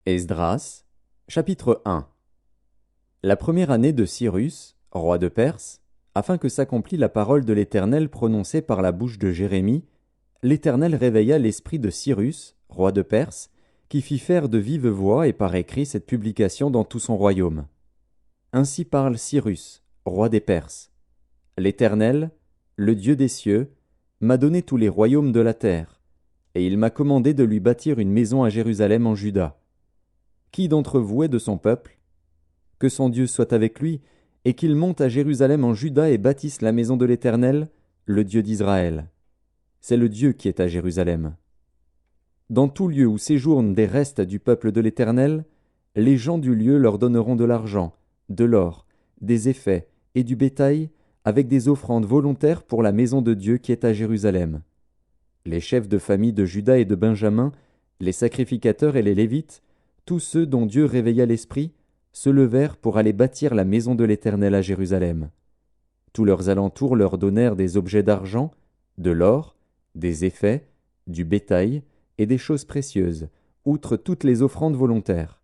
Esdras, chapitre 1. La première année de Cyrus, roi de Perse, afin que s'accomplît la parole de l'Éternel prononcée par la bouche de Jérémie, l'Éternel réveilla l'esprit de Cyrus, roi de Perse, qui fit faire de vive voix et par écrit cette publication dans tout son royaume. Ainsi parle Cyrus, roi des Perses. L'Éternel, le Dieu des cieux, m'a donné tous les royaumes de la terre, et il m'a commandé de lui bâtir une maison à Jérusalem en Juda. Qui d'entre vous est de son peuple? Que son Dieu soit avec lui, et qu'il monte à Jérusalem en Juda et bâtisse la maison de l'Éternel, le Dieu d'Israël. C'est le Dieu qui est à Jérusalem. Dans tout lieu où séjournent des restes du peuple de l'Éternel, les gens du lieu leur donneront de l'argent, de l'or, des effets et du bétail, avec des offrandes volontaires pour la maison de Dieu qui est à Jérusalem. Les chefs de famille de Juda et de Benjamin, les sacrificateurs et les Lévites, tous ceux dont Dieu réveilla l'esprit, se levèrent pour aller bâtir la maison de l'Éternel à Jérusalem. Tous leurs alentours leur donnèrent des objets d'argent, de l'or, des effets, du bétail et des choses précieuses, outre toutes les offrandes volontaires.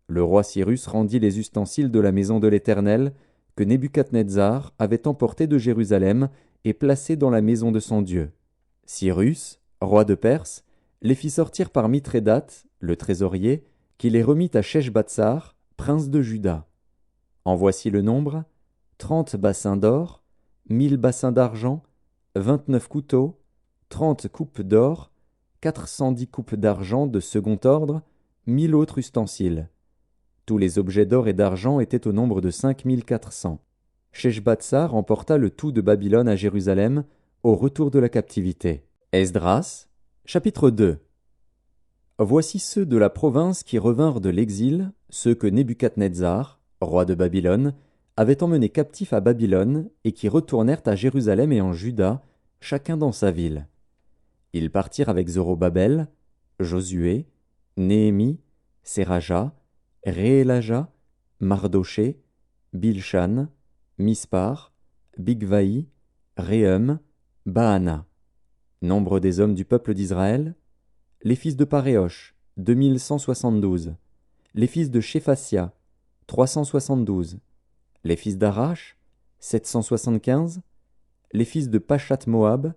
Le roi Cyrus rendit les ustensiles de la maison de l'Éternel que Nebuchadnezzar avait emportés de Jérusalem et placés dans la maison de son Dieu. Cyrus, roi de Perse, les fit sortir par Mithrédate, le trésorier, qui les remit à Sheshbatsar, prince de Juda. En voici le nombre: 30 bassins d'or, 1000 bassins d'argent, 29 couteaux, 30 coupes d'or, 410 coupes d'argent de second ordre, 1000 autres ustensiles. Tous les objets d'or et d'argent étaient au nombre de 5400. Sheshbatsar emporta le tout de Babylone à Jérusalem au retour de la captivité. Esdras, chapitre 2. Voici ceux de la province qui revinrent de l'exil, ceux que Nebuchadnezzar, roi de Babylone, avait emmenés captifs à Babylone et qui retournèrent à Jérusalem et en Juda, chacun dans sa ville. Ils partirent avec Zorobabel, Josué, Néhémie, Séraja, Réélaja, Mardoché, Bilshan, Mispar, Bigvaï, Réhum, Baana. Nombre des hommes du peuple d'Israël: les fils de Paréosh, 2172. Les fils de Shéphatia, 372. Les fils d'Arash, 775. Les fils de Pachat-Moab,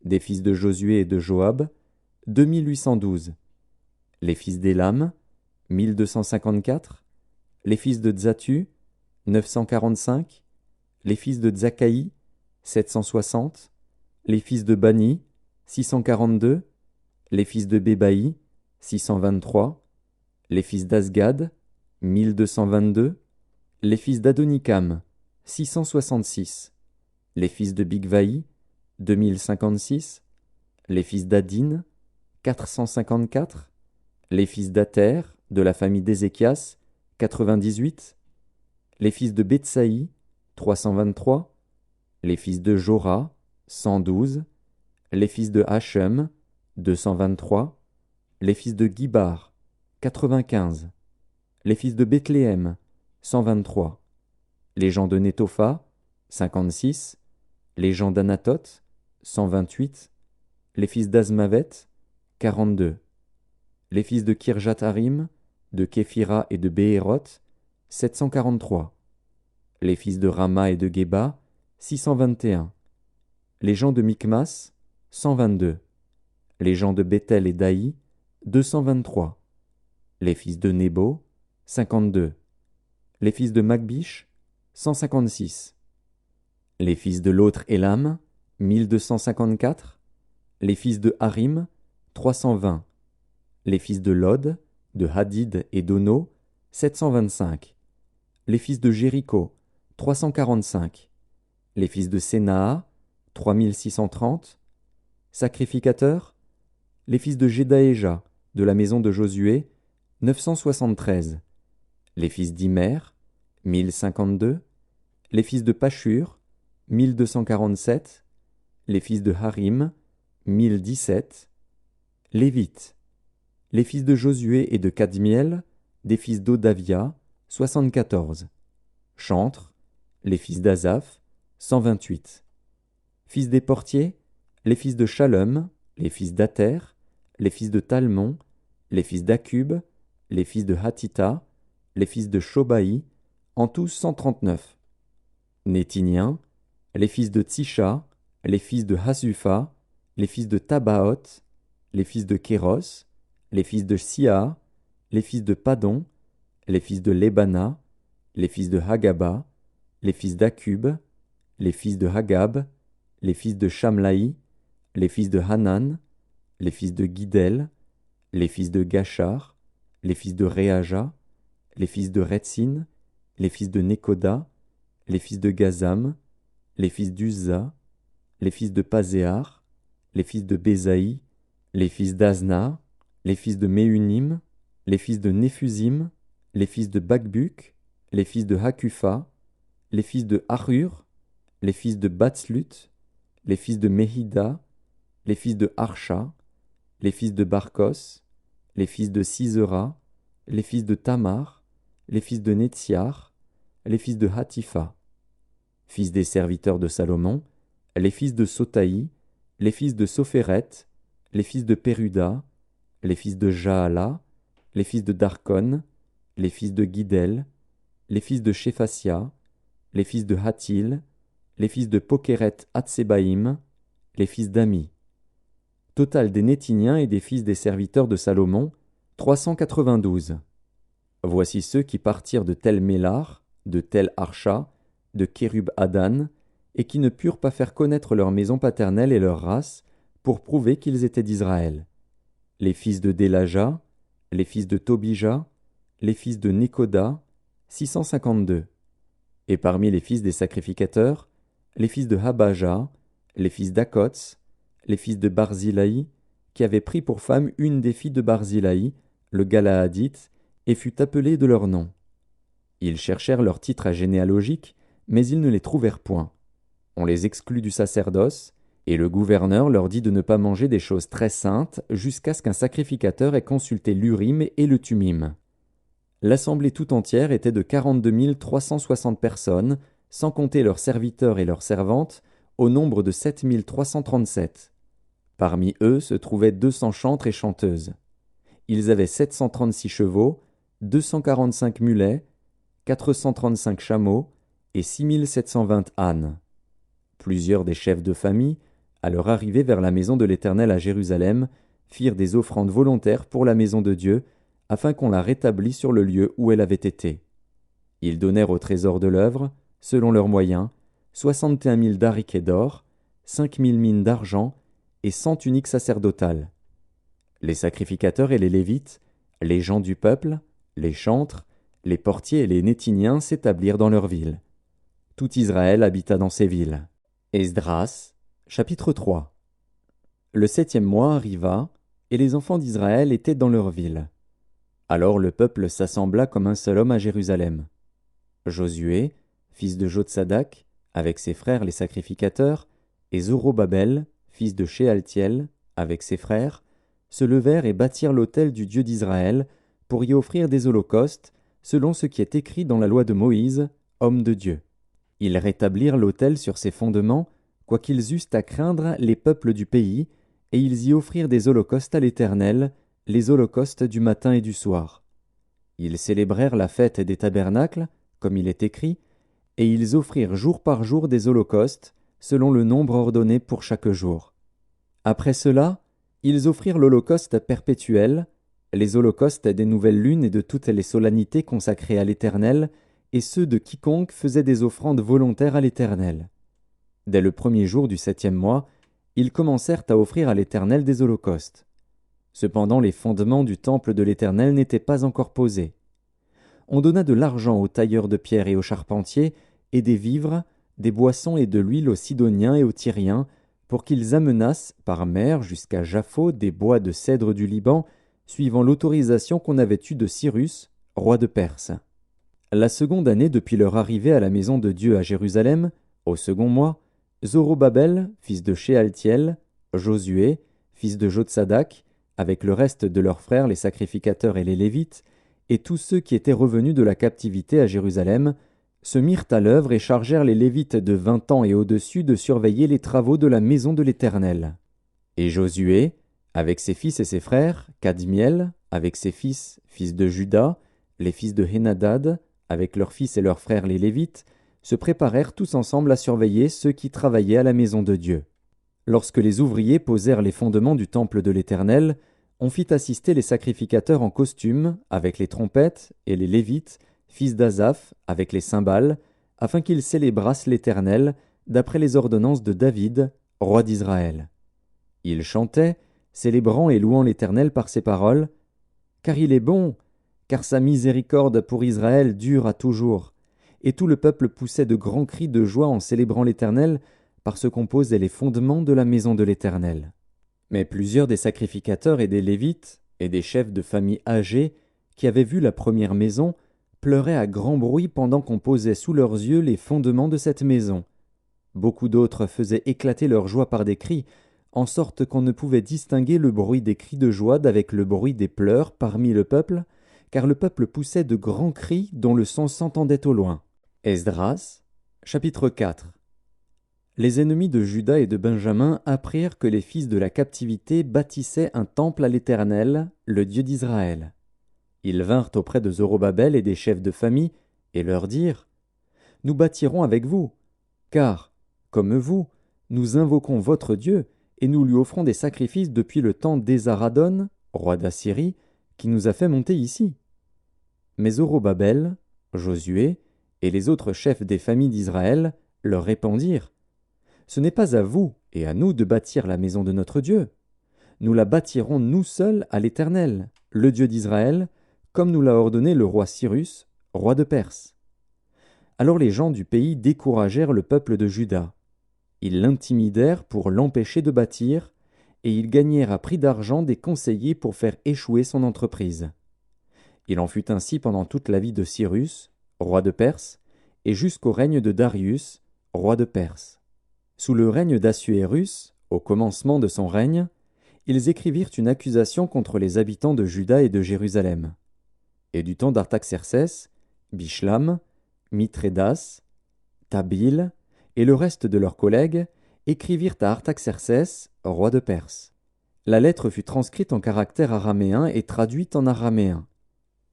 des fils de Josué et de Joab, 2812. Les fils d'Élam, 1254. Les fils de Tzatu, 945. Les fils de Tzakaï, 760. Les fils de Bani, 642. Les fils de Bébaï, 623. Les fils d'Asgad, 1222. Les fils d'Adonikam, 666. Les fils de Bigvaï, 2056. Les fils d'Adin, 454. Les fils d'Ater, de la famille d'Ézéchias, 98. Les fils de Betsaï, 323. Les fils de Jora, 112. Les fils de Hachem, 223. Les fils de Gibar, 95. Les fils de Bethléem, 123. Les gens de Netopha, 56. Les gens d'Anatoth, 128. Les fils d'Azmavet, 42. Les fils de Kirjatharim, de Képhira et de Béhéroth, 743. Les fils de Rama et de Geba, 621. Les gens de Mikmas, 122. Les gens de Béthel et d'Aï, 223. Les fils de Nebo, 52. Les fils de Magbish, 156. Les fils de l'autre Élam, 1254. Les fils de Harim, 320. Les fils de Lod, de Hadid et d'Ono, 725. Les fils de Jéricho, 345. Les fils de Sénaa, 3630. Sacrificateurs: les fils de Jedaéja, de la maison de Josué, 973. Les fils d'Imer, 1052. Les fils de Pashur, 1247. Les fils de Harim, 1017. Lévites: les fils de Josué et de Kadmiel, des fils d'Odavia, 74. Chantres: les fils d'Azaph, 128. Fils des portiers: les fils de Shalom, les fils d'Ater, les fils de Talmon, les fils d'Akub, les fils de Hatita, les fils de Shobaï, en tout 139. Néthiniens, les fils de Tsisha, les fils de Hasufa, les fils de Tabaoth, les fils de Kéros, les fils de Sia, les fils de Padon, les fils de Lebana, les fils de Hagaba, les fils d'Akub, les fils de Hagab, les fils de Shamlaï, les fils de Hanan, les fils de Guidel, les fils de Gachar, les fils de Réaja, les fils de Retsin, les fils de Nekoda, les fils de Gazam, les fils d'Uzza, les fils de Pazéar, les fils de Bézaï, les fils d'Azna, les fils de Méunim, les fils de Néphusim, les fils de Bakbuk, les fils de Hakufa, les fils de Harur, les fils de Batslut, les fils de Mehida, les fils de Harsha, les fils de Barkos, les fils de Sisera, les fils de Tamar, les fils de Netziar, les fils de Hatifa. Fils des serviteurs de Salomon, les fils de Sotaï, les fils de Sophéret, les fils de Péruda, les fils de Jaala, les fils de Darkon, les fils de Guidel, les fils de Shéphasia, les fils de Hatil, les fils de Pokeret Hatsebaïm, les fils d'Ami. Total des Néthiniens et des fils des serviteurs de Salomon, 392. Voici ceux qui partirent de Tel Mélar, de Tel Harsha, de Kérub Adan, et qui ne purent pas faire connaître leur maison paternelle et leur race, pour prouver qu'ils étaient d'Israël. Les fils de Délaja, les fils de Tobija, les fils de Nekoda, 652. Et parmi les fils des sacrificateurs, les fils de Habaja, les fils d'Akots, les fils de Barzilaï, qui avaient pris pour femme une des filles de Barzilaï, le Galaadite, et fut appelé de leur nom. Ils cherchèrent leur titre généalogique, mais ils ne les trouvèrent point. On les exclut du sacerdoce, et le gouverneur leur dit de ne pas manger des choses très saintes jusqu'à ce qu'un sacrificateur ait consulté l'Urim et le Tumim. L'assemblée tout entière était de 42 360 personnes, sans compter leurs serviteurs et leurs servantes, au nombre de 7 337. Parmi eux se trouvaient 200 chantres et chanteuses. Ils avaient 736 chevaux, 245 mulets, 435 chameaux et 6720 ânes. Plusieurs des chefs de famille, à leur arrivée vers la maison de l'Éternel à Jérusalem, firent des offrandes volontaires pour la maison de Dieu, afin qu'on la rétablît sur le lieu où elle avait été. Ils donnèrent au trésor de l'œuvre, selon leurs moyens, 61 000 dariquets d'or, 5 000 mines d'argent et 100 tuniques sacerdotales. Les sacrificateurs et les Lévites, les gens du peuple, les chantres, les portiers et les Néthiniens s'établirent dans leurs villes. Tout Israël habita dans ces villes. Esdras, chapitre 3. Le 7e mois arriva, et les enfants d'Israël étaient dans leurs villes. Alors le peuple s'assembla comme un seul homme à Jérusalem. Josué, fils de Jotsadak, avec ses frères les sacrificateurs, et Zorobabel, fils de Shealtiel, avec ses frères, se levèrent et bâtirent l'autel du Dieu d'Israël pour y offrir des holocaustes, selon ce qui est écrit dans la loi de Moïse, homme de Dieu. Ils rétablirent l'autel sur ses fondements, quoiqu'ils eussent à craindre les peuples du pays, et ils y offrirent des holocaustes à l'Éternel, les holocaustes du matin et du soir. Ils célébrèrent la fête des tabernacles, comme il est écrit, et ils offrirent jour par jour des holocaustes, selon le nombre ordonné pour chaque jour. Après cela, ils offrirent l'holocauste perpétuel, les holocaustes des nouvelles lunes et de toutes les solennités consacrées à l'Éternel, et ceux de quiconque faisait des offrandes volontaires à l'Éternel. Dès le premier jour du 7e mois, ils commencèrent à offrir à l'Éternel des holocaustes. Cependant les fondements du temple de l'Éternel n'étaient pas encore posés. On donna de l'argent aux tailleurs de pierre et aux charpentiers, et des vivres, des boissons et de l'huile aux Sidoniens et aux Tyriens, pour qu'ils amenassent par mer jusqu'à Japhos des bois de cèdre du Liban, suivant l'autorisation qu'on avait eue de Cyrus, roi de Perse. La seconde année depuis leur arrivée à la maison de Dieu à Jérusalem, au second mois, Zorobabel, fils de Shealtiel, Josué, fils de Jotsadak, avec le reste de leurs frères les sacrificateurs et les Lévites, et tous ceux qui étaient revenus de la captivité à Jérusalem, se mirent à l'œuvre et chargèrent les Lévites de 20 ans et au-dessus de surveiller les travaux de la maison de l'Éternel. Et Josué, Avec ses fils et ses frères, Kadmiel, avec ses fils, fils de Juda, les fils de Henadad, avec leurs fils et leurs frères les Lévites, se préparèrent tous ensemble à surveiller ceux qui travaillaient à la maison de Dieu. Lorsque les ouvriers posèrent les fondements du temple de l'Éternel, on fit assister les sacrificateurs en costume, avec les trompettes, et les Lévites, fils d'Asaph, avec les cymbales, afin qu'ils célébrassent l'Éternel, d'après les ordonnances de David, roi d'Israël. Ils chantaient, célébrant et louant l'Éternel par ces paroles, « Car il est bon, car sa miséricorde pour Israël dure à toujours. » Et tout le peuple poussait de grands cris de joie en célébrant l'Éternel, parce qu'on posait les fondements de la maison de l'Éternel. Mais plusieurs des sacrificateurs et des Lévites, et des chefs de famille âgés, qui avaient vu la première maison, pleuraient à grand bruit pendant qu'on posait sous leurs yeux les fondements de cette maison. Beaucoup d'autres faisaient éclater leur joie par des cris, en sorte qu'on ne pouvait distinguer le bruit des cris de joie d'avec le bruit des pleurs parmi le peuple, car le peuple poussait de grands cris dont le son s'entendait au loin. Esdras, chapitre 4. Les ennemis de Juda et de Benjamin apprirent que les fils de la captivité bâtissaient un temple à l'Éternel, le Dieu d'Israël. Ils vinrent auprès de Zorobabel et des chefs de famille, et leur dirent « Nous bâtirons avec vous, car, comme vous, nous invoquons votre Dieu, et nous lui offrons des sacrifices depuis le temps d'Esaradon, roi d'Assyrie, qui nous a fait monter ici. » Mais Zorobabel, Josué, et les autres chefs des familles d'Israël leur répondirent « Ce n'est pas à vous et à nous de bâtir la maison de notre Dieu. Nous la bâtirons nous seuls à l'Éternel, le Dieu d'Israël, comme nous l'a ordonné le roi Cyrus, roi de Perse. » Alors les gens du pays découragèrent le peuple de Juda. Ils l'intimidèrent pour l'empêcher de bâtir, et ils gagnèrent à prix d'argent des conseillers pour faire échouer son entreprise. Il en fut ainsi pendant toute la vie de Cyrus, roi de Perse, et jusqu'au règne de Darius, roi de Perse. Sous le règne d'Assuérus, au commencement de son règne, ils écrivirent une accusation contre les habitants de Juda et de Jérusalem. Et du temps d'Artaxercès, Bishlam, Mithrédas, Tabil et le reste de leurs collègues écrivirent à Artaxercès, roi de Perse. La lettre fut transcrite en caractères araméens et traduite en araméen.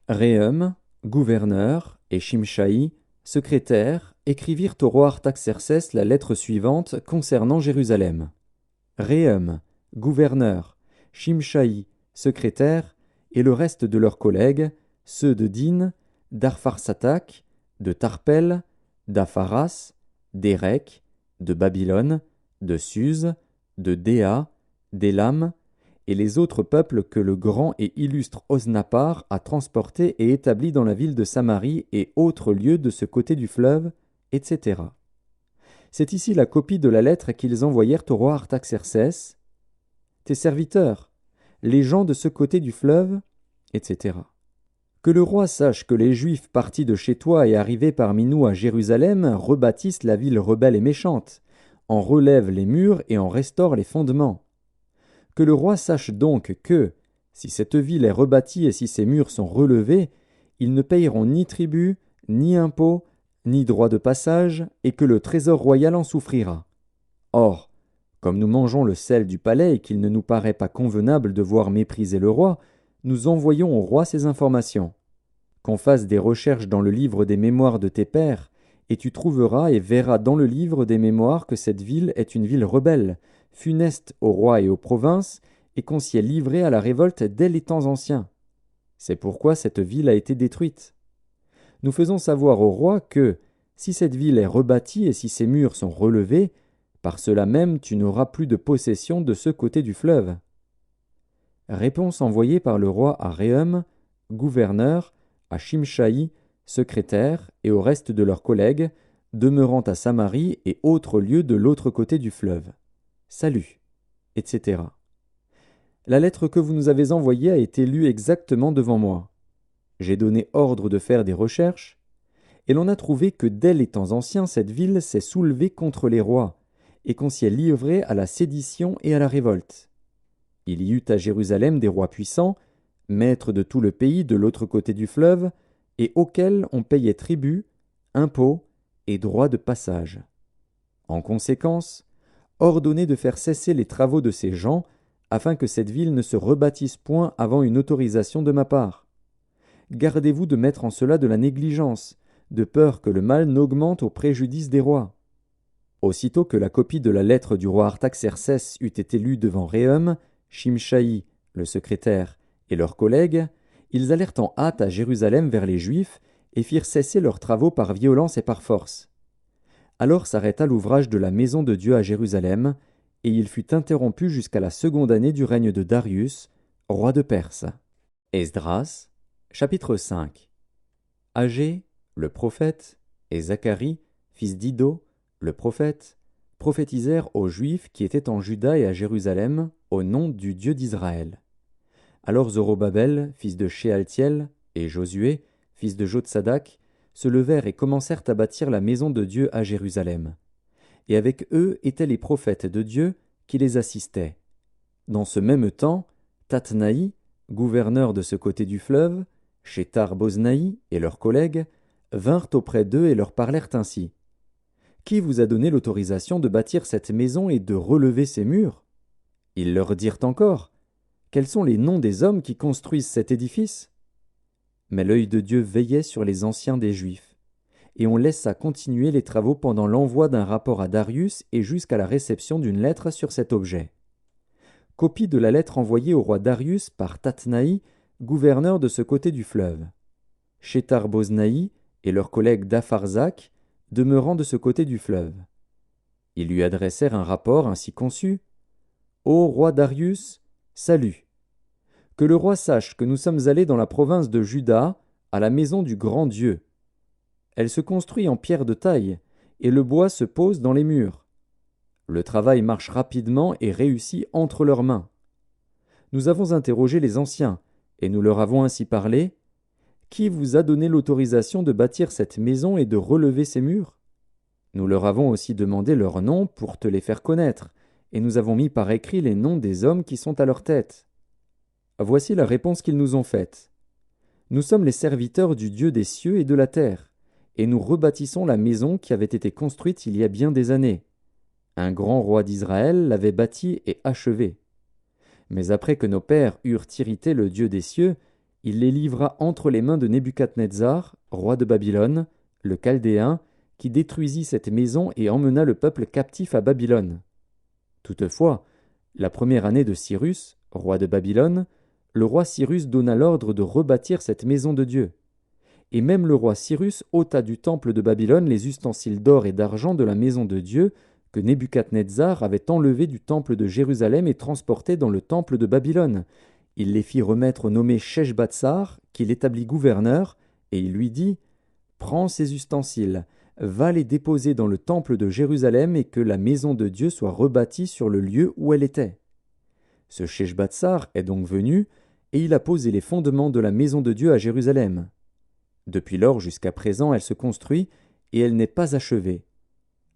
Réhum, gouverneur, et Shimshaï, secrétaire, écrivirent au roi Artaxercès la lettre suivante concernant Jérusalem. Réhum, gouverneur, Shimshaï, secrétaire, et le reste de leurs collègues, ceux de Din, d'Arpharsatak, de Tarpel, d'Apharas, d'Érec, de Babylone, de Suse, de Déa, d'Élam, et les autres peuples que le grand et illustre Osnappar a transportés et établis dans la ville de Samarie et autres lieux de ce côté du fleuve, etc. C'est ici la copie de la lettre qu'ils envoyèrent au roi Artaxercès. Tes serviteurs, les gens de ce côté du fleuve, etc. Que le roi sache que les Juifs partis de chez toi et arrivés parmi nous à Jérusalem rebâtissent la ville rebelle et méchante, en relèvent les murs et en restaurent les fondements. Que le roi sache donc que, si cette ville est rebâtie et si ses murs sont relevés, ils ne payeront ni tribut, ni impôts, ni droit de passage, et que le trésor royal en souffrira. Or, comme nous mangeons le sel du palais et qu'il ne nous paraît pas convenable de voir mépriser le roi, nous envoyons au roi ces informations. Qu'on fasse des recherches dans le livre des mémoires de tes pères, et tu trouveras et verras dans le livre des mémoires que cette ville est une ville rebelle, funeste au roi et aux provinces, et qu'on s'y est livré à la révolte dès les temps anciens. C'est pourquoi cette ville a été détruite. Nous faisons savoir au roi que, si cette ville est rebâtie et si ses murs sont relevés, par cela même tu n'auras plus de possession de ce côté du fleuve. Réponse envoyée par le roi à Réhum, gouverneur, à Shimshaï, secrétaire, et au reste de leurs collègues, demeurant à Samarie et autres lieux de l'autre côté du fleuve. Salut, etc. La lettre que vous nous avez envoyée a été lue exactement devant moi. J'ai donné ordre de faire des recherches, et l'on a trouvé que dès les temps anciens cette ville s'est soulevée contre les rois, et qu'on s'y est livré à la sédition et à la révolte. Il y eut à Jérusalem des rois puissants, maîtres de tout le pays de l'autre côté du fleuve, et auxquels on payait tribut, impôts et droits de passage. En conséquence, ordonnez de faire cesser les travaux de ces gens, afin que cette ville ne se rebâtisse point avant une autorisation de ma part. Gardez-vous de mettre en cela de la négligence, de peur que le mal n'augmente au préjudice des rois. » Aussitôt que la copie de la lettre du roi Artaxercès eut été lue devant Réhum, Shimshaï, le secrétaire, et leurs collègues, ils allèrent en hâte à Jérusalem vers les Juifs et firent cesser leurs travaux par violence et par force. Alors s'arrêta l'ouvrage de la maison de Dieu à Jérusalem, et il fut interrompu jusqu'à la seconde année du règne de Darius, roi de Perse. Esdras, chapitre 5. Agé, le prophète, et Zacharie, fils d'Ido, le prophète, prophétisèrent aux Juifs qui étaient en Juda et à Jérusalem au nom du Dieu d'Israël. Alors Zorobabel, fils de Shealtiel, et Josué, fils de Jotsadak, se levèrent et commencèrent à bâtir la maison de Dieu à Jérusalem. Et avec eux étaient les prophètes de Dieu qui les assistaient. Dans ce même temps, Tatnaï, gouverneur de ce côté du fleuve, Shethar-Boznaï et leurs collègues, vinrent auprès d'eux et leur parlèrent ainsi. « Qui vous a donné l'autorisation de bâtir cette maison et de relever ses murs ?» Ils leur dirent encore, « Quels sont les noms des hommes qui construisent cet édifice ?» Mais l'œil de Dieu veillait sur les anciens des Juifs, et on laissa continuer les travaux pendant l'envoi d'un rapport à Darius et jusqu'à la réception d'une lettre sur cet objet. Copie de la lettre envoyée au roi Darius par Tatnaï, gouverneur de ce côté du fleuve. Shethar-Boznaï et leurs collègues d'Apharzak, demeurant de ce côté du fleuve. Ils lui adressèrent un rapport ainsi conçu. « Ô roi Darius, salut. Que le roi sache que nous sommes allés dans la province de Juda, à la maison du grand Dieu. Elle se construit en pierre de taille, et le bois se pose dans les murs. Le travail marche rapidement et réussit entre leurs mains. Nous avons interrogé les anciens, et nous leur avons ainsi parlé. Qui vous a donné l'autorisation de bâtir cette maison et de relever ses murs ? Nous leur avons aussi demandé leurs noms pour te les faire connaître, et nous avons mis par écrit les noms des hommes qui sont à leur tête. Voici la réponse qu'ils nous ont faite. Nous sommes les serviteurs du Dieu des cieux et de la terre, et nous rebâtissons la maison qui avait été construite il y a bien des années. Un grand roi d'Israël l'avait bâtie et achevée. Mais après que nos pères eurent irrité le Dieu des cieux, il les livra entre les mains de Nebuchadnezzar, roi de Babylone, le Chaldéen, qui détruisit cette maison et emmena le peuple captif à Babylone. Toutefois, la première année de Cyrus, roi de Babylone, le roi Cyrus donna l'ordre de rebâtir cette maison de Dieu. Et même le roi Cyrus ôta du temple de Babylone les ustensiles d'or et d'argent de la maison de Dieu que Nebuchadnezzar avait enlevés du temple de Jérusalem et transportés dans le temple de Babylone. Il les fit remettre au nommé Sheshbatsar, qu'il établit gouverneur, et il lui dit « Prends ces ustensiles, va les déposer dans le temple de Jérusalem et que la maison de Dieu soit rebâtie sur le lieu où elle était. » Ce Sheshbatsar est donc venu, et il a posé les fondements de la maison de Dieu à Jérusalem. Depuis lors jusqu'à présent elle se construit, et elle n'est pas achevée.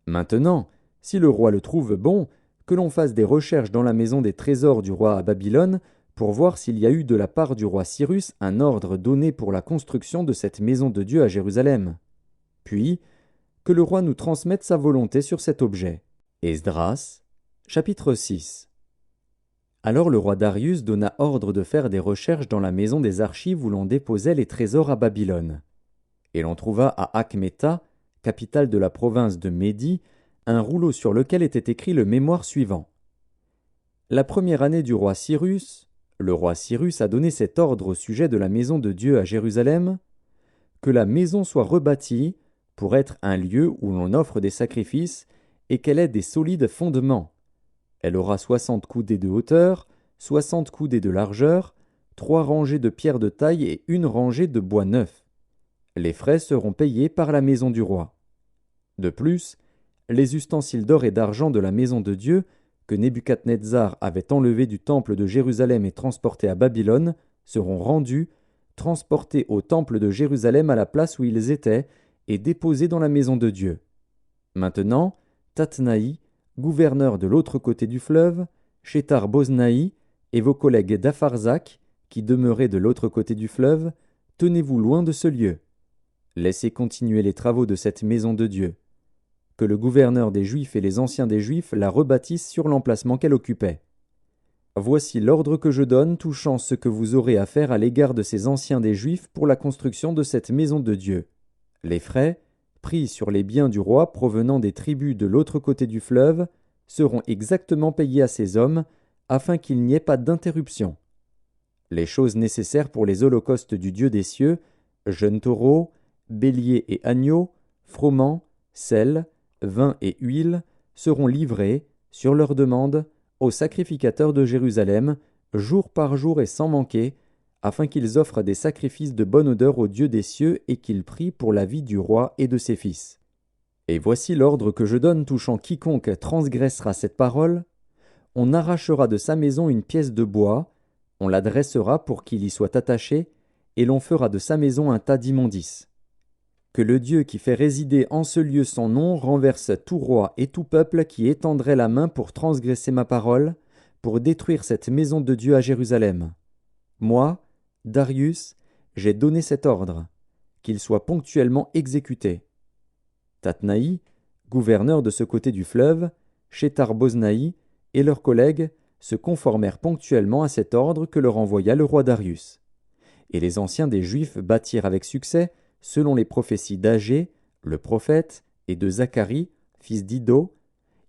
Maintenant, si le roi le trouve bon, que l'on fasse des recherches dans la maison des trésors du roi à Babylone, pour voir s'il y a eu de la part du roi Cyrus un ordre donné pour la construction de cette maison de Dieu à Jérusalem. Puis, que le roi nous transmette sa volonté sur cet objet. Esdras, chapitre 6. Alors le roi Darius donna ordre de faire des recherches dans la maison des archives où l'on déposait les trésors à Babylone. Et l'on trouva à Achméta, capitale de la province de Médie, un rouleau sur lequel était écrit le mémoire suivant. La première année du roi Cyrus, le roi Cyrus a donné cet ordre au sujet de la maison de Dieu à Jérusalem, que la maison soit rebâtie pour être un lieu où l'on offre des sacrifices et qu'elle ait des solides fondements. Elle aura 60 coudées de hauteur, 60 coudées de largeur, 3 rangées de pierres de taille et 1 rangée de bois neuf. Les frais seront payés par la maison du roi. De plus, les ustensiles d'or et d'argent de la maison de Dieu, que Nebuchadnezzar avait enlevés du temple de Jérusalem et transportés à Babylone, seront rendus, transportés au temple de Jérusalem à la place où ils étaient, et déposés dans la maison de Dieu. Maintenant, Tatnaï, gouverneur de l'autre côté du fleuve, Shethar-Boznaï et vos collègues d'Apharzak, qui demeuraient de l'autre côté du fleuve, tenez-vous loin de ce lieu. Laissez continuer les travaux de cette maison de Dieu. Que le gouverneur des Juifs et les anciens des Juifs la rebâtissent sur l'emplacement qu'elle occupait. Voici l'ordre que je donne touchant ce que vous aurez à faire à l'égard de ces anciens des Juifs pour la construction de cette maison de Dieu. Les frais, pris sur les biens du roi provenant des tribus de l'autre côté du fleuve, seront exactement payés à ces hommes, afin qu'il n'y ait pas d'interruption. Les choses nécessaires pour les holocaustes du Dieu des cieux, jeunes taureaux, béliers et agneaux, froment, sel, vin et huile, seront livrés, sur leur demande, aux sacrificateurs de Jérusalem, jour par jour et sans manquer, afin qu'ils offrent des sacrifices de bonne odeur au Dieu des cieux et qu'ils prient pour la vie du roi et de ses fils. Et voici l'ordre que je donne touchant quiconque transgressera cette parole. On arrachera de sa maison une pièce de bois, on la dressera pour qu'il y soit attaché, et l'on fera de sa maison un tas d'immondices. Que le Dieu qui fait résider en ce lieu son nom renverse tout roi et tout peuple qui étendrait la main pour transgresser ma parole, pour détruire cette maison de Dieu à Jérusalem. Moi, Darius, j'ai donné cet ordre, qu'il soit ponctuellement exécuté. Tatnaï, gouverneur de ce côté du fleuve, Shethar-Boznaï et leurs collègues se conformèrent ponctuellement à cet ordre que leur envoya le roi Darius. Et les anciens des Juifs bâtirent avec succès, selon les prophéties d'Agé, le prophète, et de Zacharie, fils d'Iddo,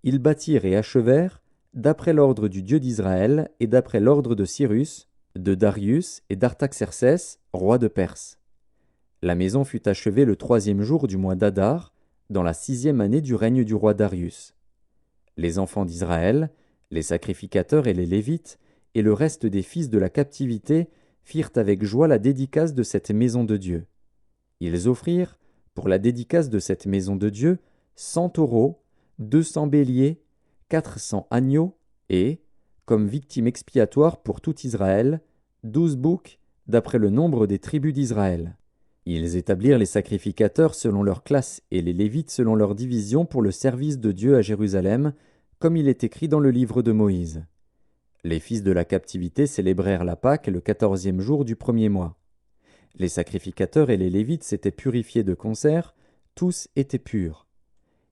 ils bâtirent et achevèrent, d'après l'ordre du Dieu d'Israël et d'après l'ordre de Cyrus, de Darius et d'Artaxercès, roi de Perse. La maison fut achevée le 3e jour du mois d'Adar, dans la 6e année du règne du roi Darius. Les enfants d'Israël, les sacrificateurs et les Lévites, et le reste des fils de la captivité firent avec joie la dédicace de cette maison de Dieu. Ils offrirent, pour la dédicace de cette maison de Dieu, 100 taureaux, 200 béliers, 400 agneaux, et, comme victime expiatoire pour tout Israël, 12 boucs, d'après le nombre des tribus d'Israël. Ils établirent les sacrificateurs selon leur classe et les Lévites selon leur division pour le service de Dieu à Jérusalem, comme il est écrit dans le livre de Moïse. Les fils de la captivité célébrèrent la Pâque le 14e jour du 1er mois. Les sacrificateurs et les Lévites s'étaient purifiés de concert, tous étaient purs.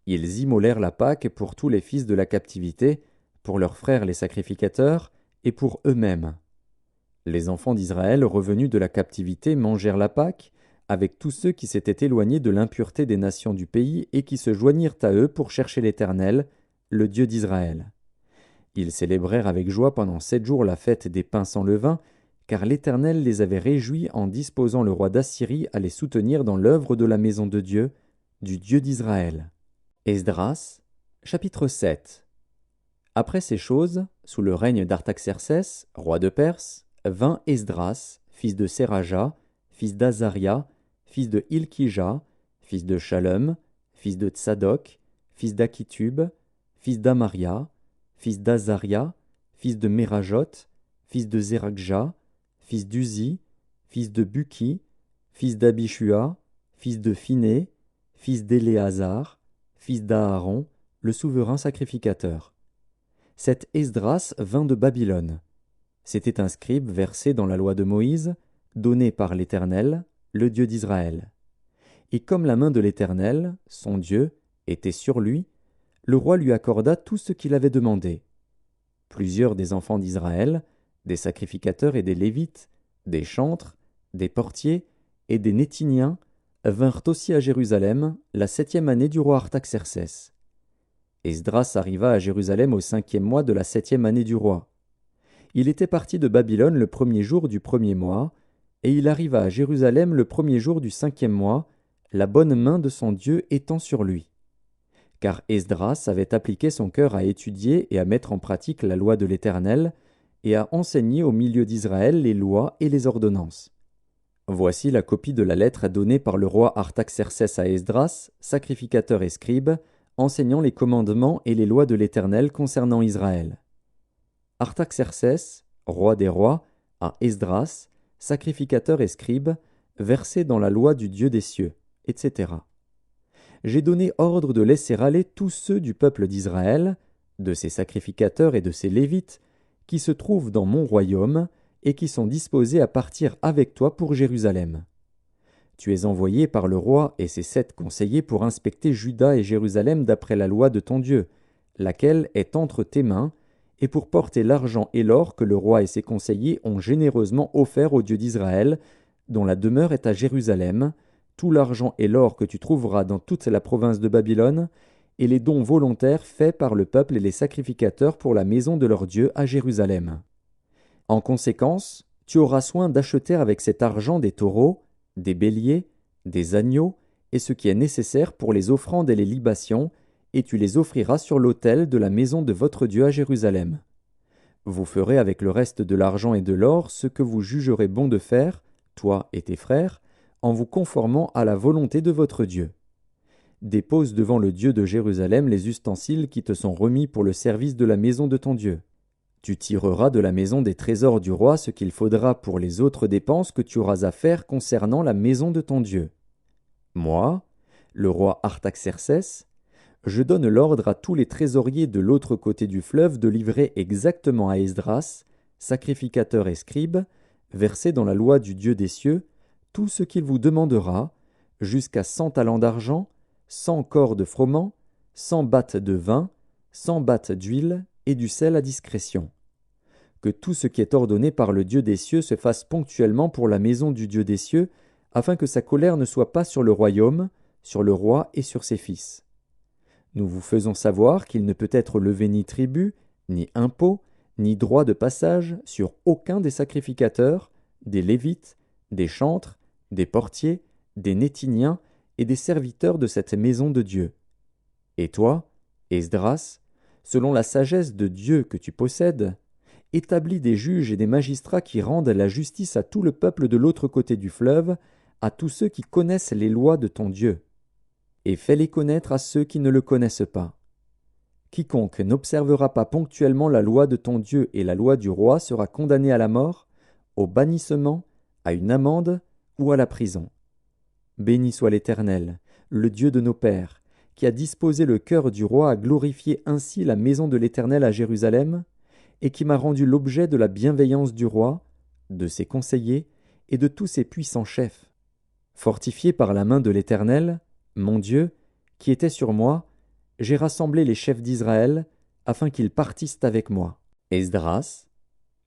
Ils immolèrent la Pâque pour tous les fils de la captivité, pour leurs frères les sacrificateurs, et pour eux-mêmes. Les enfants d'Israël revenus de la captivité mangèrent la Pâque, avec tous ceux qui s'étaient éloignés de l'impureté des nations du pays et qui se joignirent à eux pour chercher l'Éternel, le Dieu d'Israël. Ils célébrèrent avec joie pendant 7 jours la fête des pains sans levain, car l'Éternel les avait réjouis en disposant le roi d'Assyrie à les soutenir dans l'œuvre de la maison de Dieu, du Dieu d'Israël. Esdras, chapitre 7. Après ces choses, sous le règne d'Artaxercès, roi de Perse, vint Esdras, fils de Séraja, fils d'Azaria, fils de Hilkija, fils de Shalom, fils de Tsadok, fils d'Akitub, fils d'Amaria, fils d'Azaria, fils de Merajot, fils de Zérakja, fils d'Uzi, fils de Buki, fils d'Abishua, fils de Phiné, fils d'Éléazar, fils d'Aaron, le souverain sacrificateur. Cet Esdras vint de Babylone. C'était un scribe versé dans la loi de Moïse, donné par l'Éternel, le Dieu d'Israël. Et comme la main de l'Éternel, son Dieu, était sur lui, le roi lui accorda tout ce qu'il avait demandé. Plusieurs des enfants d'Israël, des sacrificateurs et des Lévites, des chantres, des portiers et des Néthiniens, vinrent aussi à Jérusalem la 7e année du roi Artaxercès. Esdras arriva à Jérusalem au 5e mois de la 7e année du roi. Il était parti de Babylone le 1er jour du 1er mois, et il arriva à Jérusalem le 1er jour du 5e mois, la bonne main de son Dieu étant sur lui. Car Esdras avait appliqué son cœur à étudier et à mettre en pratique la loi de l'Éternel, et à enseigner au milieu d'Israël les lois et les ordonnances. Voici la copie de la lettre donnée par le roi Artaxercès à Esdras, sacrificateur et scribe, enseignant les commandements et les lois de l'Éternel concernant Israël. Artaxercès, roi des rois, à Esdras, sacrificateur et scribe, versé dans la loi du Dieu des cieux, etc. J'ai donné ordre de laisser aller tous ceux du peuple d'Israël, de ses sacrificateurs et de ses Lévites, qui se trouvent dans mon royaume et qui sont disposés à partir avec toi pour Jérusalem. Tu es envoyé par le roi et ses 7 conseillers pour inspecter Juda et Jérusalem d'après la loi de ton Dieu, laquelle est entre tes mains, et pour porter l'argent et l'or que le roi et ses conseillers ont généreusement offert au Dieu d'Israël, dont la demeure est à Jérusalem, tout l'argent et l'or que tu trouveras dans toute la province de Babylone, et les dons volontaires faits par le peuple et les sacrificateurs pour la maison de leur Dieu à Jérusalem. En conséquence, tu auras soin d'acheter avec cet argent des taureaux, des béliers, des agneaux, et ce qui est nécessaire pour les offrandes et les libations, et tu les offriras sur l'autel de la maison de votre Dieu à Jérusalem. Vous ferez avec le reste de l'argent et de l'or ce que vous jugerez bon de faire, toi et tes frères, en vous conformant à la volonté de votre Dieu. Dépose devant le Dieu de Jérusalem les ustensiles qui te sont remis pour le service de la maison de ton Dieu. Tu tireras de la maison des trésors du roi ce qu'il faudra pour les autres dépenses que tu auras à faire concernant la maison de ton Dieu. Moi, le roi Artaxercès, je donne l'ordre à tous les trésoriers de l'autre côté du fleuve de livrer exactement à Esdras, sacrificateur et scribe, versé dans la loi du Dieu des cieux, tout ce qu'il vous demandera, jusqu'à 100 talents d'argent, 100 corps de froment, 100 battes de vin, 100 battes d'huile et du sel à discrétion. Que tout ce qui est ordonné par le Dieu des cieux se fasse ponctuellement pour la maison du Dieu des cieux, afin que sa colère ne soit pas sur le royaume, sur le roi et sur ses fils. Nous vous faisons savoir qu'il ne peut être levé ni tribut, ni impôt, ni droit de passage sur aucun des sacrificateurs, des Lévites, des chantres, des portiers, des Néthiniens et des serviteurs de cette maison de Dieu. Et toi, Esdras, selon la sagesse de Dieu que tu possèdes, établis des juges et des magistrats qui rendent la justice à tout le peuple de l'autre côté du fleuve, à tous ceux qui connaissent les lois de ton Dieu, et fais-les connaître à ceux qui ne le connaissent pas. Quiconque n'observera pas ponctuellement la loi de ton Dieu et la loi du roi sera condamné à la mort, au bannissement, à une amende ou à la prison. Béni soit l'Éternel, le Dieu de nos pères, qui a disposé le cœur du roi à glorifier ainsi la maison de l'Éternel à Jérusalem, et qui m'a rendu l'objet de la bienveillance du roi, de ses conseillers et de tous ses puissants chefs. Fortifié par la main de l'Éternel, mon Dieu, qui était sur moi, j'ai rassemblé les chefs d'Israël, afin qu'ils partissent avec moi. Esdras,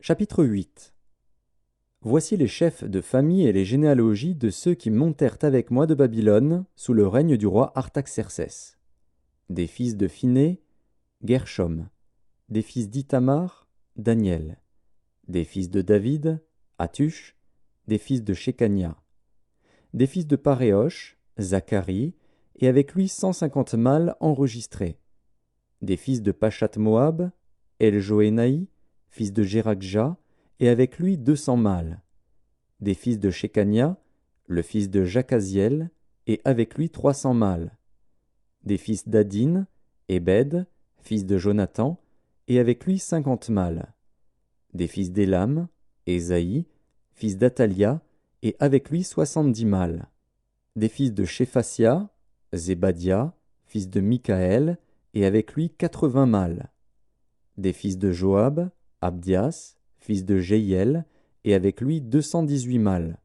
chapitre 8. Voici les chefs de famille et les généalogies de ceux qui montèrent avec moi de Babylone, sous le règne du roi Artaxercès. Des fils de Phiné, Gershom. Des fils d'Ithamar, Daniel. Des fils de David, Hattush. Des fils de Shekania. Des fils de Paréosh, Zacharie, et avec lui 150 mâles enregistrés. Des fils de Pachat-Moab, Eljoénaï, fils de Jérakja, et avec lui 200 mâles. Des fils de Shekania, le fils de Jacaziel, et avec lui 300 mâles. Des fils d'Adin, Ebed, fils de Jonathan, et avec lui 50 mâles. Des fils d'Élam, Ésaïe, fils d'Atalia, et avec lui 70 mâles. Des fils de Shéphasia, Zébadia, fils de Michaël, et avec lui 80 mâles. Des fils de Joab, Abdias, fils de Jéhiel, et avec lui 218 mâles.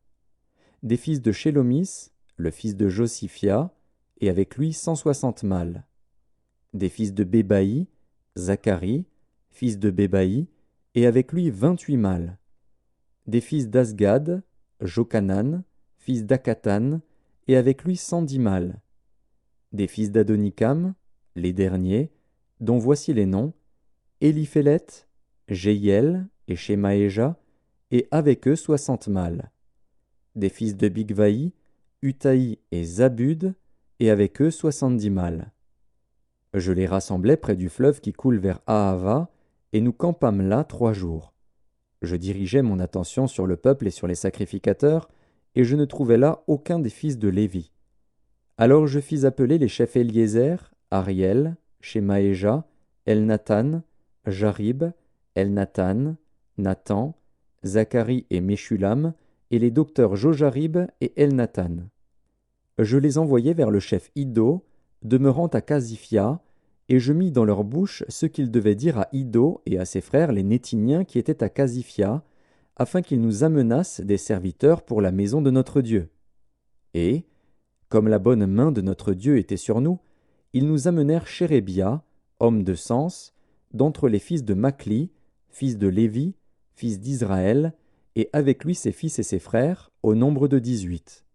Des fils de Shélomis, le fils de Josiphia, et avec lui 160 mâles. Des fils de Bébaï, Zacharie, fils de Bébaï, et avec lui 28 mâles. Des fils d'Asgad, Jochanan, fils d'Akatan, et avec lui 110 mâles. Des fils d'Adonikam, les derniers, dont voici les noms, Éliphélet, Jéhiel et Shemaéja, et avec eux 60 mâles. Des fils de Bigvaï, Utaï et Zabud, et avec eux 70 mâles. Je les rassemblai près du fleuve qui coule vers Ahava, et nous campâmes là 3 jours. Je dirigeai mon attention sur le peuple et sur les sacrificateurs, et je ne trouvai là aucun des fils de Lévi. Alors je fis appeler les chefs Éliézer, Ariel, Shemaéja, Elnathan, Jarib, Elnathan, Nathan, Zacharie et Meshulam, et les docteurs Jojarib et Elnathan. Je les envoyai vers le chef Iddo, demeurant à Casifia, et je mis dans leur bouche ce qu'ils devaient dire à Iddo et à ses frères les Néthiniens qui étaient à Casifia, afin qu'ils nous amenassent des serviteurs pour la maison de notre Dieu. Et, comme la bonne main de notre Dieu était sur nous, ils nous amenèrent Chérébia, homme de sens, d'entre les fils de Machli, fils de Lévi, fils d'Israël, et avec lui ses fils et ses frères, au nombre de 18.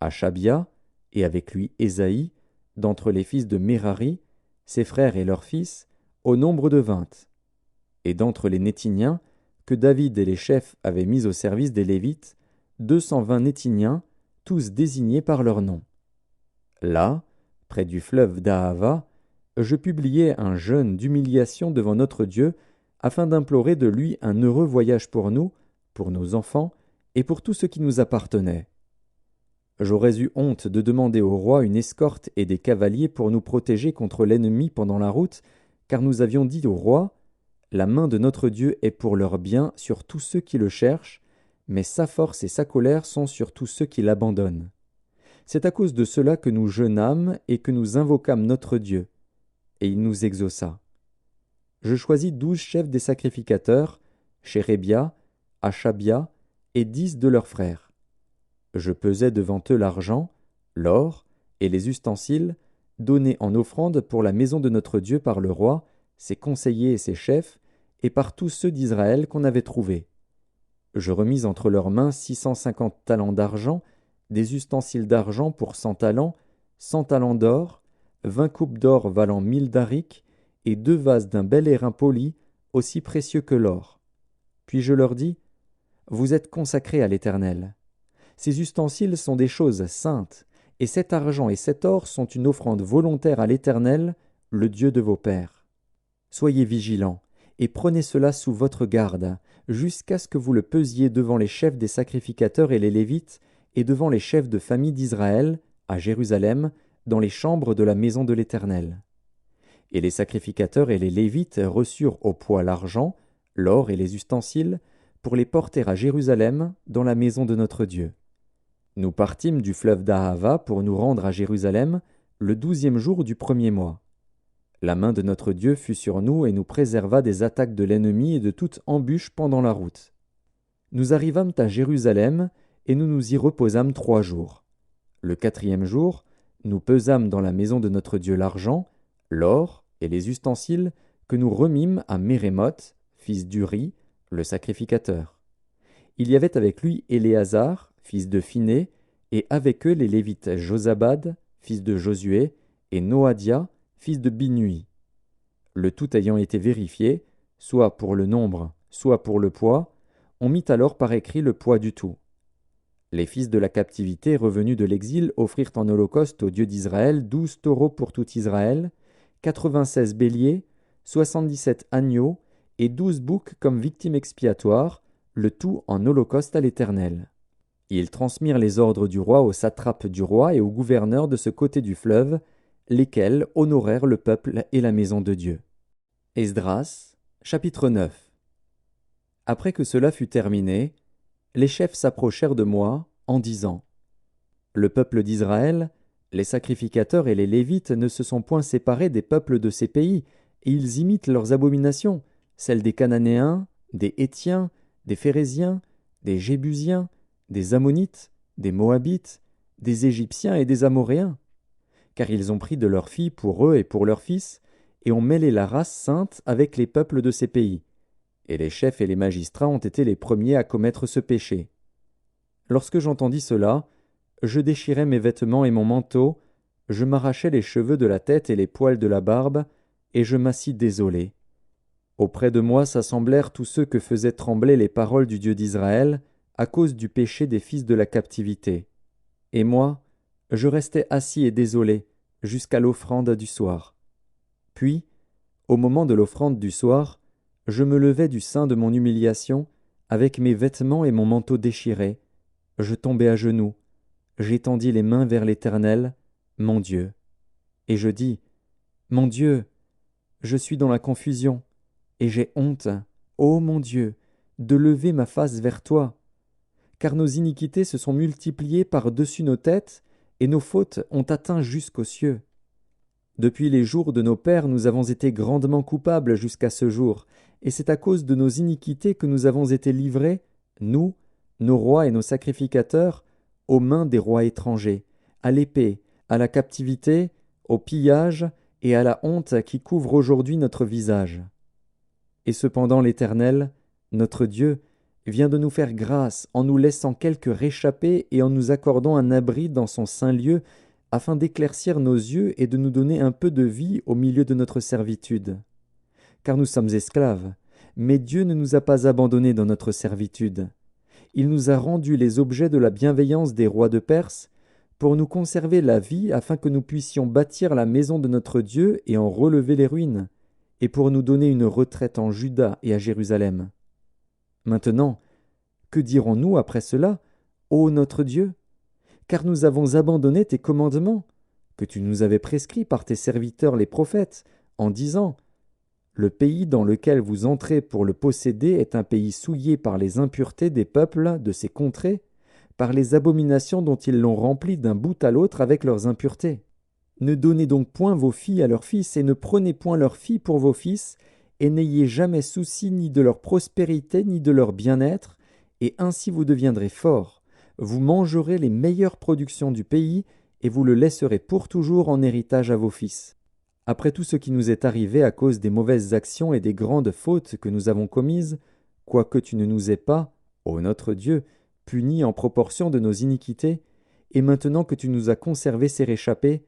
Achabia, et avec lui Ésaïe, d'entre les fils de Mérari, ses frères et leurs fils, au nombre de 20. Et d'entre les Nétiniens, que David et les chefs avaient mis au service des Lévites, 220 Nétiniens, tous désignés par leur nom. Là, près du fleuve d'Ahava, je publiai un jeûne d'humiliation devant notre Dieu, afin d'implorer de lui un heureux voyage pour nous, pour nos enfants, et pour tout ce qui nous appartenait. J'aurais eu honte de demander au roi une escorte et des cavaliers pour nous protéger contre l'ennemi pendant la route, car nous avions dit au roi, « La main de notre Dieu est pour leur bien sur tous ceux qui le cherchent, mais sa force et sa colère sont sur tous ceux qui l'abandonnent. » C'est à cause de cela que nous jeûnâmes et que nous invoquâmes notre Dieu, et il nous exauça. Je choisis 12 chefs des sacrificateurs, Chérébia, Achabia, et 10 de leurs frères. Je pesai devant eux l'argent, l'or et les ustensiles, donnés en offrande pour la maison de notre Dieu par le roi, ses conseillers et ses chefs, et par tous ceux d'Israël qu'on avait trouvés. Je remis entre leurs mains 650 talents d'argent, des ustensiles d'argent pour 100 talents, 100 talents d'or, 20 coupes d'or valant 1000 darics, et 2 vases d'un bel airain poli, aussi précieux que l'or. Puis je leur dis, « Vous êtes consacrés à l'Éternel. Ces ustensiles sont des choses saintes, et cet argent et cet or sont une offrande volontaire à l'Éternel, le Dieu de vos pères. Soyez vigilants, et prenez cela sous votre garde, jusqu'à ce que vous le pesiez devant les chefs des sacrificateurs et les Lévites, et devant les chefs de famille d'Israël, à Jérusalem, dans les chambres de la maison de l'Éternel. » Et les sacrificateurs et les Lévites reçurent au poids l'argent, l'or et les ustensiles, pour les porter à Jérusalem, dans la maison de notre Dieu. Nous partîmes du fleuve d'Ahava pour nous rendre à Jérusalem le 12e jour du 1er mois. La main de notre Dieu fut sur nous et nous préserva des attaques de l'ennemi et de toute embûche pendant la route. Nous arrivâmes à Jérusalem et nous nous y reposâmes 3 jours. Le 4e jour, nous pesâmes dans la maison de notre Dieu l'argent, l'or et les ustensiles que nous remîmes à Mérémoth, fils d'Uri, le sacrificateur. Il y avait avec lui Éléazar, fils de Phiné, et avec eux les Lévites Josabad, fils de Josué, et Noadia, fils de Binui. Le tout ayant été vérifié, soit pour le nombre, soit pour le poids, on mit alors par écrit le poids du tout. Les fils de la captivité revenus de l'exil offrirent en holocauste au Dieu d'Israël 12 taureaux pour tout Israël, 96 béliers, 77 agneaux et 12 boucs comme victimes expiatoires, le tout en holocauste à l'Éternel. Ils transmirent les ordres du roi aux satrapes du roi et aux gouverneurs de ce côté du fleuve, lesquels honorèrent le peuple et la maison de Dieu. Esdras, chapitre 9. Après que cela fut terminé, les chefs s'approchèrent de moi en disant, « Le peuple d'Israël, les sacrificateurs et les Lévites ne se sont point séparés des peuples de ces pays, et ils imitent leurs abominations, celles des Cananéens, des Hétiens, des Phéréziens, des Jébusiens, des Ammonites, des Moabites, des Égyptiens et des Amoréens. Car ils ont pris de leurs filles pour eux et pour leurs fils, et ont mêlé la race sainte avec les peuples de ces pays. Et les chefs et les magistrats ont été les premiers à commettre ce péché. Lorsque j'entendis cela, je déchirai mes vêtements et mon manteau, je m'arrachai les cheveux de la tête et les poils de la barbe, et je m'assis désolé. Auprès de moi s'assemblèrent tous ceux que faisaient trembler les paroles du Dieu d'Israël, à cause du péché des fils de la captivité. Et moi, je restai assis et désolé, jusqu'à l'offrande du soir. Puis, au moment de l'offrande du soir, je me levai du sein de mon humiliation, avec mes vêtements et mon manteau déchirés. Je tombai à genoux, j'étendis les mains vers l'Éternel, mon Dieu. Et je dis, « Mon Dieu, je suis dans la confusion, et j'ai honte, ô mon Dieu, de lever ma face vers toi. Car nos iniquités se sont multipliées par-dessus nos têtes, et nos fautes ont atteint jusqu'aux cieux. Depuis les jours de nos pères, nous avons été grandement coupables jusqu'à ce jour, et c'est à cause de nos iniquités que nous avons été livrés, nous, nos rois et nos sacrificateurs, aux mains des rois étrangers, à l'épée, à la captivité, au pillage et à la honte qui couvre aujourd'hui notre visage. Et cependant l'Éternel, notre Dieu, vient de nous faire grâce en nous laissant quelques réchappés et en nous accordant un abri dans son saint lieu, afin d'éclaircir nos yeux et de nous donner un peu de vie au milieu de notre servitude. Car nous sommes esclaves, mais Dieu ne nous a pas abandonnés dans notre servitude. Il nous a rendus les objets de la bienveillance des rois de Perse, pour nous conserver la vie afin que nous puissions bâtir la maison de notre Dieu et en relever les ruines, et pour nous donner une retraite en Juda et à Jérusalem. Maintenant, que dirons-nous après cela, ô notre Dieu? Car nous avons abandonné tes commandements, que tu nous avais prescrits par tes serviteurs les prophètes, en disant: Le pays dans lequel vous entrez pour le posséder est un pays souillé par les impuretés des peuples de ces contrées, par les abominations dont ils l'ont rempli d'un bout à l'autre avec leurs impuretés. Ne donnez donc point vos filles à leurs fils, et ne prenez point leurs filles pour vos fils, et n'ayez jamais souci ni de leur prospérité ni de leur bien-être, et ainsi vous deviendrez forts. Vous mangerez les meilleures productions du pays, et vous le laisserez pour toujours en héritage à vos fils. Après tout ce qui nous est arrivé à cause des mauvaises actions et des grandes fautes que nous avons commises, quoique tu ne nous aies pas, ô notre Dieu, punis en proportion de nos iniquités, et maintenant que tu nous as conservé ces réchappés,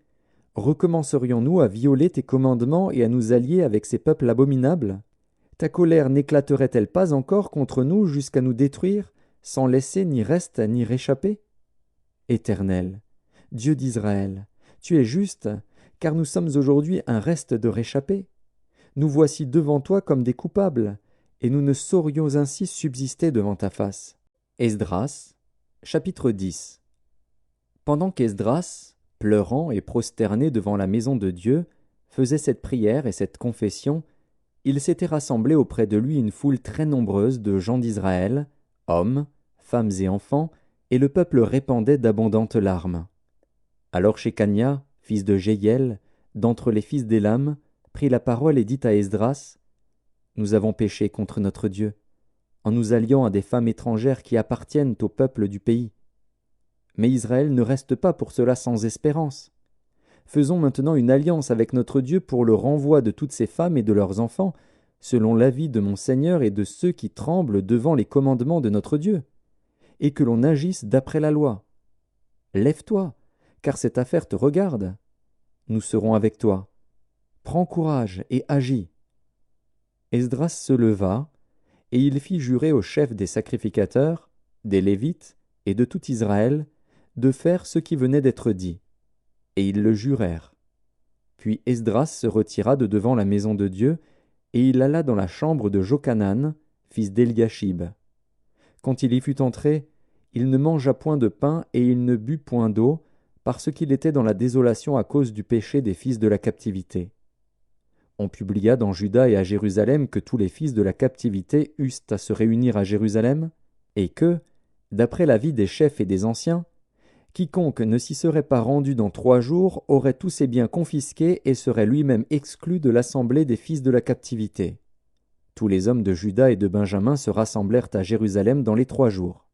recommencerions-nous à violer tes commandements et à nous allier avec ces peuples abominables? Ta colère n'éclaterait-elle pas encore contre nous jusqu'à nous détruire, sans laisser ni reste ni réchappé? Éternel, Dieu d'Israël, tu es juste, car nous sommes aujourd'hui un reste de réchappés. Nous voici devant toi comme des coupables, et nous ne saurions ainsi subsister devant ta face. Esdras, chapitre 10. Pendant qu'Esdras, pleurant et prosterné devant la maison de Dieu, faisait cette prière et cette confession, il s'était rassemblé auprès de lui une foule très nombreuse de gens d'Israël, hommes, femmes et enfants, et le peuple répandait d'abondantes larmes. Alors Shekania, fils de Jéhiel, d'entre les fils d'Élam, prit la parole et dit à Esdras: Nous avons péché contre notre Dieu, en nous alliant à des femmes étrangères qui appartiennent au peuple du pays. Mais Israël ne reste pas pour cela sans espérance. Faisons maintenant une alliance avec notre Dieu pour le renvoi de toutes ces femmes et de leurs enfants, selon l'avis de mon Seigneur et de ceux qui tremblent devant les commandements de notre Dieu, et que l'on agisse d'après la loi. Lève-toi, car cette affaire te regarde. Nous serons avec toi. Prends courage et agis. Esdras se leva, et il fit jurer au chef des sacrificateurs, des Lévites et de tout Israël, de faire ce qui venait d'être dit. Et ils le jurèrent. Puis Esdras se retira de devant la maison de Dieu, et il alla dans la chambre de Jochanan, fils d'Eliashib. Quand il y fut entré, il ne mangea point de pain et il ne but point d'eau, parce qu'il était dans la désolation à cause du péché des fils de la captivité. On publia dans Juda et à Jérusalem que tous les fils de la captivité eussent à se réunir à Jérusalem, et que, d'après l'avis des chefs et des anciens, quiconque ne s'y serait pas rendu dans 3 jours aurait tous ses biens confisqués et serait lui-même exclu de l'assemblée des fils de la captivité. Tous les hommes de Juda et de Benjamin se rassemblèrent à Jérusalem dans les 3 jours.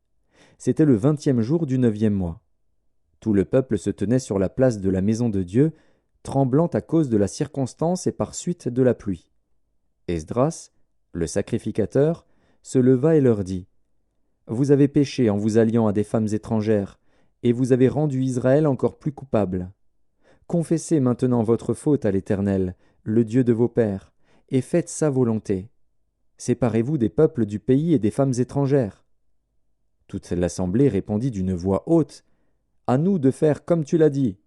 C'était le 20e jour du 9e mois. Tout le peuple se tenait sur la place de la maison de Dieu, tremblant à cause de la circonstance et par suite de la pluie. Esdras, le sacrificateur, se leva et leur dit: Vous avez péché en vous alliant à des femmes étrangères, et vous avez rendu Israël encore plus coupable. Confessez maintenant votre faute à l'Éternel, le Dieu de vos pères, et faites sa volonté. Séparez-vous des peuples du pays et des femmes étrangères. Toute l'assemblée répondit d'une voix haute: À nous de faire comme tu l'as dit.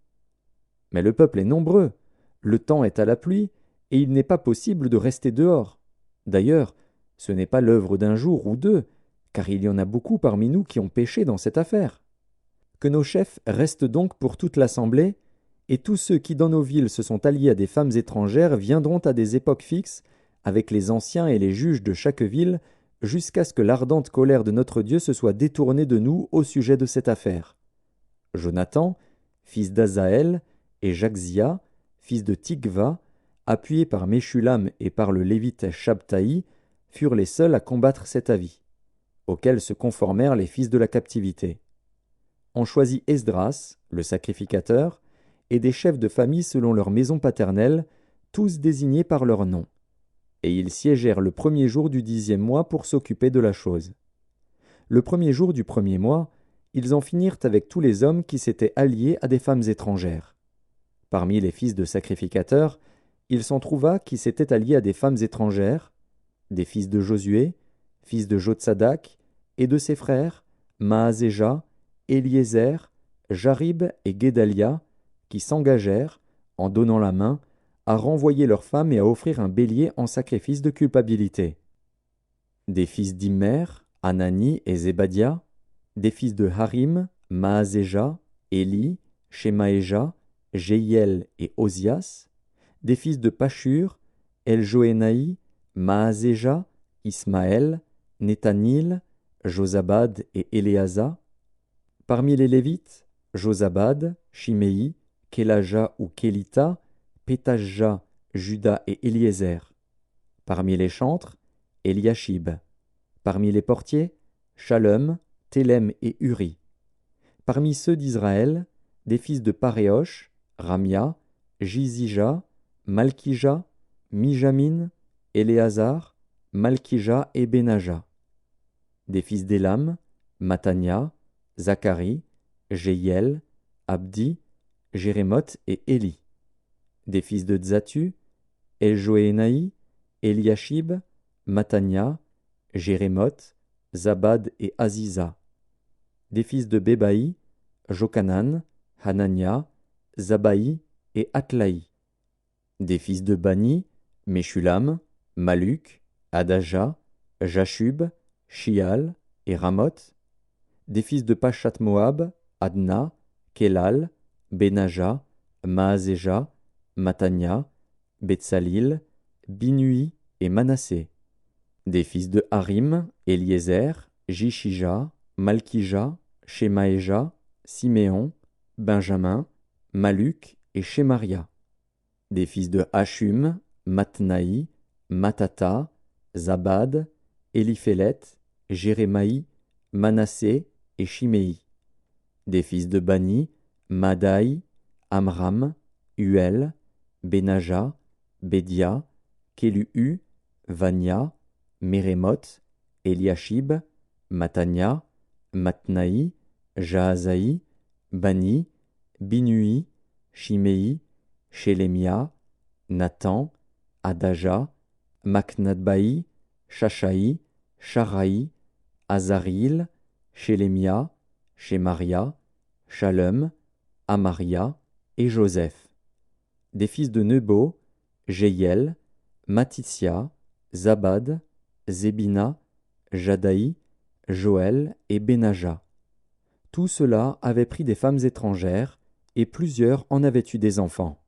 Mais le peuple est nombreux, le temps est à la pluie, et il n'est pas possible de rester dehors. D'ailleurs, ce n'est pas l'œuvre d'un jour ou 2, car il y en a beaucoup parmi nous qui ont péché dans cette affaire. Que nos chefs restent donc pour toute l'assemblée, et tous ceux qui dans nos villes se sont alliés à des femmes étrangères viendront à des époques fixes, avec les anciens et les juges de chaque ville, jusqu'à ce que l'ardente colère de notre Dieu se soit détournée de nous au sujet de cette affaire. Jonathan, fils d'Azaël, et Jachzia, fils de Tikva, appuyés par Meshulam et par le lévite Shabtaï, furent les seuls à combattre cet avis, auquel se conformèrent les fils de la captivité. On choisit Esdras, le sacrificateur, et des chefs de famille selon leur maison paternelle, tous désignés par leur nom. Et ils siégèrent le premier jour du 10e mois pour s'occuper de la chose. Le premier jour du premier mois, ils en finirent avec tous les hommes qui s'étaient alliés à des femmes étrangères. Parmi les fils de sacrificateurs, il s'en trouva qui s'étaient alliés à des femmes étrangères, des fils de Josué, fils de Jotsadak, et de ses frères, Maazéja, Éliézer, Jarib et Guédalia, qui s'engagèrent, en donnant la main, à renvoyer leurs femmes et à offrir un bélier en sacrifice de culpabilité. Des fils d'Immer, Anani et Zébadia, des fils de Harim, Maazéja, Éli, Shemaéja, Jéhiel et Osias, des fils de Pashur, Eljoénaï, Maazéja, Ismaël, Nethanil, Josabad et Éléasa. Parmi les Lévites, Josabad, Shiméi, Kélaja ou Kélita, Pétajja, Juda et Éliézer. Parmi les chantres, Eliashib. Parmi les portiers, Shalom, Télem et Uri. Parmi ceux d'Israël, des fils de Paréosh, Ramia, Jizija, Malkija, Mijamin, Éléazar, Malkija et Benaja. Des fils d'Élam, Matania, Zacharie, Jéhiel, Abdi, Jérémoth et Éli. Des fils de Tzatu, Eljoénaï, Eliashib, Matania, Jérémoth, Zabad et Aziza. Des fils de Bébaï, Jokanan, Hanania, Zabaï et Atlaï. Des fils de Bani, Meshulam, Maluk, Adaja, Jashub, Shial et Ramoth. Des fils de Pachat Moab, Adna, Kelal, Benaja, Maazéja, Matania, Betsalil, Binui et Manassé. Des fils de Harim, Éliézer, Jishija, Malkija, Shemaéja, Siméon, Benjamin, Maluk et Shemaria. Des fils de Hashum, Matnaï, Matata, Zabad, Éliphélet, Jérémaï, Manassé et Shiméi. Des fils de Bani, Madaï, Amram, Uel, Benaja, Bédia, Kélu, Vania, Mérémoth, Eliashib, Matania, Matnaï, Jaazaï, Bani, Binui, Shiméi, Shélémia, Nathan, Adaja, Maknadbaï, Shashaï, Sharaï, Azaril, Shélémia, Shemaria, Shalom, Amaria et Joseph. Des fils de Nebo, Jéhiel, Matitsia, Zabad, Zébina, Jadaï, Joël et Benaja. Tout cela avait pris des femmes étrangères, et plusieurs en avaient eu des enfants.